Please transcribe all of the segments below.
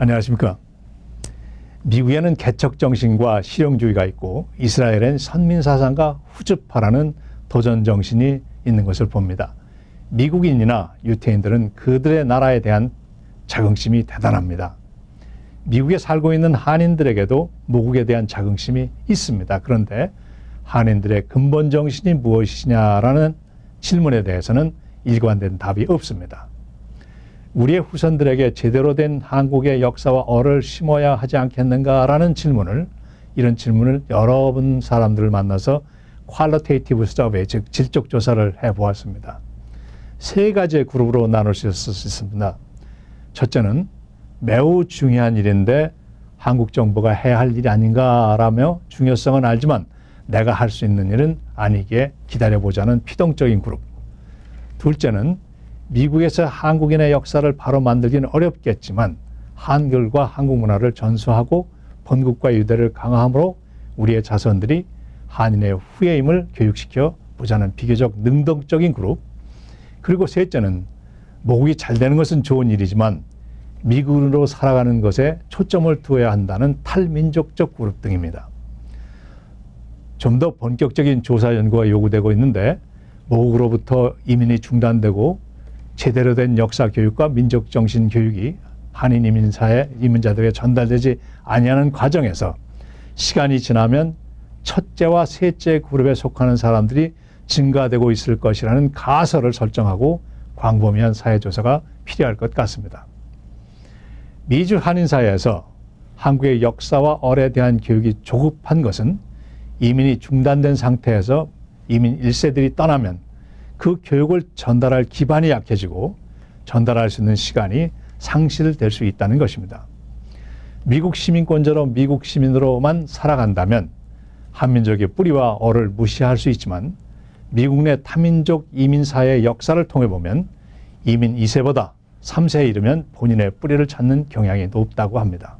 안녕하십니까. 미국에는 개척정신과 실용주의가 있고 이스라엘엔 선민사상과 후즙파라는 도전정신이 있는 것을 봅니다. 미국인이나 유태인들은 그들의 나라에 대한 자긍심이 대단합니다. 미국에 살고 있는 한인들에게도 모국에 대한 자긍심이 있습니다. 그런데 한인들의 근본 정신이 무엇이냐라는 질문에 대해서는 일관된 답이 없습니다. 우리의 후손들에게 제대로 된 한국의 역사와 어를 심어야 하지 않겠는가라는 이런 질문을 여러 분 사람들을 만나서 퀄리테이티브 서베이, 즉 질적 조사를 해보았습니다. 세 가지의 그룹으로 나눌 수 있습니다. 첫째는 매우 중요한 일인데 한국 정부가 해야 할 일이 아닌가라며 중요성은 알지만 내가 할 수 있는 일은 아니기에 기다려보자는 피동적인 그룹. 둘째는 미국에서 한국인의 역사를 바로 만들기는 어렵겠지만 한글과 한국 문화를 전수하고 본국과 유대를 강화함으로 우리의 자손들이 한인의 후예임을 교육시켜 보자는 비교적 능동적인 그룹. 그리고 셋째는 모국이 잘 되는 것은 좋은 일이지만 미국으로 살아가는 것에 초점을 두어야 한다는 탈민족적 그룹 등입니다. 좀 더 본격적인 조사 연구가 요구되고 있는데 모국으로부터 이민이 중단되고 제대로 된 역사 교육과 민족 정신 교육이 한인 이민자들에게 전달되지 아니하는 과정에서 시간이 지나면 첫째와 셋째 그룹에 속하는 사람들이 증가되고 있을 것이라는 가설을 설정하고 광범위한 사회조사가 필요할 것 같습니다. 미주 한인 사회에서 한국의 역사와 어에 대한 교육이 조급한 것은 이민이 중단된 상태에서 이민 1세들이 떠나면 그 교육을 전달할 기반이 약해지고 전달할 수 있는 시간이 상실될 수 있다는 것입니다. 미국 시민권자로 미국 시민으로만 살아간다면 한민족의 뿌리와 어를 무시할 수 있지만 미국 내 타민족 이민사회의 역사를 통해 보면 이민 2세보다 3세에 이르면 본인의 뿌리를 찾는 경향이 높다고 합니다.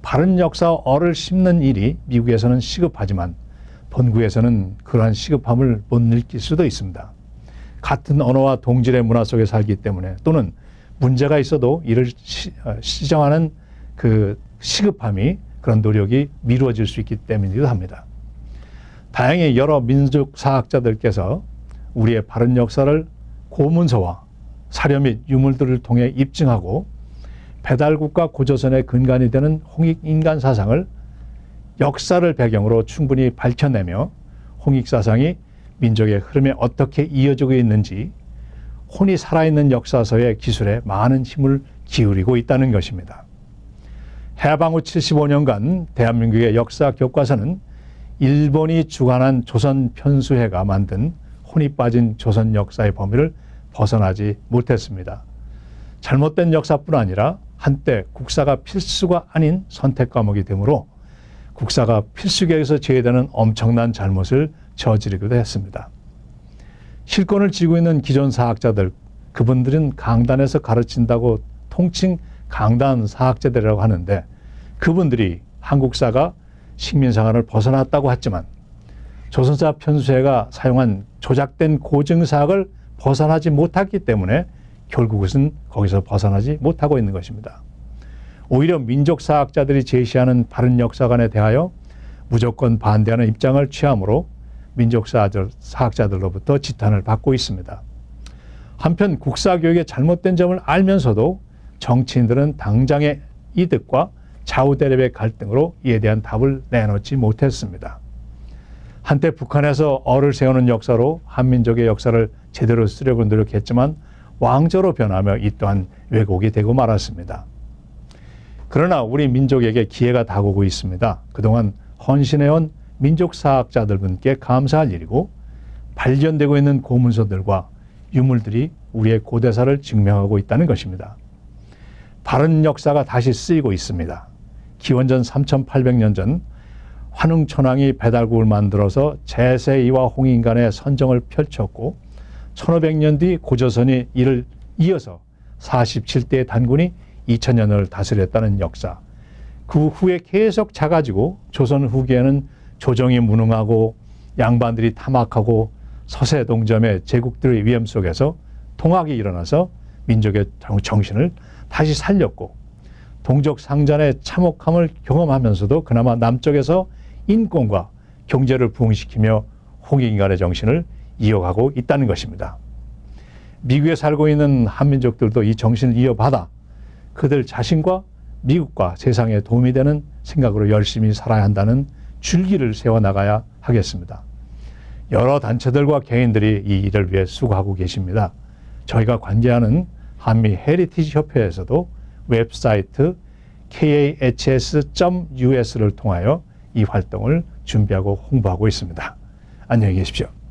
바른 역사와 어를 심는 일이 미국에서는 시급하지만 본국에서는 그러한 시급함을 못 느낄 수도 있습니다. 같은 언어와 동질의 문화 속에 살기 때문에 또는 문제가 있어도 이를 시정하는 그 시급함이 그런 노력이 미루어질 수 있기 때문이기도 합니다. 다행히 여러 민족 사학자들께서 우리의 바른 역사를 고문서와 사료 및 유물들을 통해 입증하고 배달국가 고조선의 근간이 되는 홍익인간 사상을 역사를 배경으로 충분히 밝혀내며 홍익사상이 민족의 흐름에 어떻게 이어지고 있는지 혼이 살아있는 역사서의 기술에 많은 힘을 기울이고 있다는 것입니다. 해방 후 75년간 대한민국의 역사 교과서는 일본이 주관한 조선 편수회가 만든 혼이 빠진 조선 역사의 범위를 벗어나지 못했습니다. 잘못된 역사뿐 아니라 한때 국사가 필수가 아닌 선택 과목이 되므로 국사가 필수계에서 제외되는 엄청난 잘못을 저지르기도 했습니다. 실권을 쥐고 있는 기존 사학자들, 그분들은 강단에서 가르친다고 통칭 강단 사학자들이라고 하는데 그분들이 한국사가 식민상한을 벗어났다고 했지만 조선사 편수회가 사용한 조작된 고증사학을 벗어나지 못했기 때문에 결국은 거기서 벗어나지 못하고 있는 것입니다. 오히려 민족사학자들이 제시하는 바른 역사관에 대하여 무조건 반대하는 입장을 취함으로 민족사학자들로부터 지탄을 받고 있습니다. 한편 국사교육의 잘못된 점을 알면서도 정치인들은 당장의 이득과 좌우대립의 갈등으로 이에 대한 답을 내놓지 못했습니다. 한때 북한에서 어를 세우는 역사로 한민족의 역사를 제대로 쓰려고 노력했지만 왕조로 변하며 이 또한 왜곡이 되고 말았습니다. 그러나 우리 민족에게 기회가 다가오고 있습니다. 그동안 헌신해온 민족사학자들 분께 감사할 일이고 발견되고 있는 고문서들과 유물들이 우리의 고대사를 증명하고 있다는 것입니다. 바른 역사가 다시 쓰이고 있습니다. 기원전 3800년 전 환웅천왕이 배달국을 만들어서 제세이와 홍인간의 선정을 펼쳤고 1500년 뒤 고조선이 이를 이어서 47대의 단군이 2000년을 다스렸다는 역사. 그 후에 계속 작아지고 조선 후기에는 조정이 무능하고 양반들이 탐악하고 서세동점의 제국들의 위험 속에서 통합이 일어나서 민족의 정신을 다시 살렸고 동족 상잔의 참혹함을 경험하면서도 그나마 남쪽에서 인권과 경제를 부흥시키며 홍익인간의 정신을 이어가고 있다는 것입니다. 미국에 살고 있는 한민족들도 이 정신을 이어받아 그들 자신과 미국과 세상에 도움이 되는 생각으로 열심히 살아야 한다는 줄기를 세워나가야 하겠습니다. 여러 단체들과 개인들이 이 일을 위해 수고하고 계십니다. 저희가 관계하는 한미 헤리티지 협회에서도 웹사이트 kahs.us를 통하여 이 활동을 준비하고 홍보하고 있습니다. 안녕히 계십시오.